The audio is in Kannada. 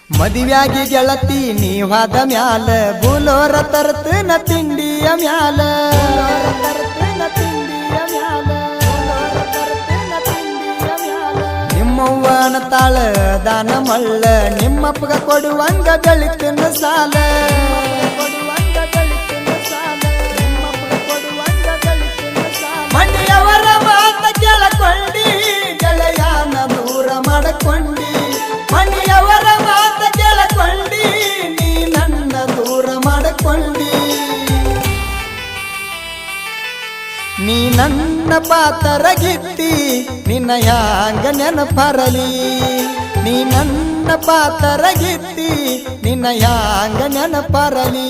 ಮದುವ್ಯಾಗಿ ಗೆಳತಿ ನೀವಾದ ಮ್ಯಾಲ ಬುಲೋರ ತರ್ತನ ತಿಂಡಿಯ ಮ್ಯಾಲ ನಿಮ್ಮವ್ವನ ತಾಳ ದಾನ ಮಳ್ಳ ನಿಮ್ಮಪ್ಪಗ ಕೊಡುವಂಗ ಬೆಳಿತಿನ ಸಾಲ ಮನೆಯವರ ಮಾತ ಕೇಳಕೊಂಡಿ ಗೆಳೆಯನ ದೂರ ಮಾಡಕೊಂಡಿ ಮನೆಯವರ ಮಾತ ಕೇಳಕೊಂಡಿ ನೀ ನನ್ನ ದೂರ ಮಾಡಕೊಂಡಿ ನೀ ನನ್ನ ಪಾತರಗಿತ್ತಿ ನಿನ್ನ ಯಾಂಗ ನೆನಪರಲಿ ನೀ ನನ್ನ ಪಾತರಗಿತ್ತಿ ನಿನ್ನ ಯಾಂಗ ನೆನಪರಲಿ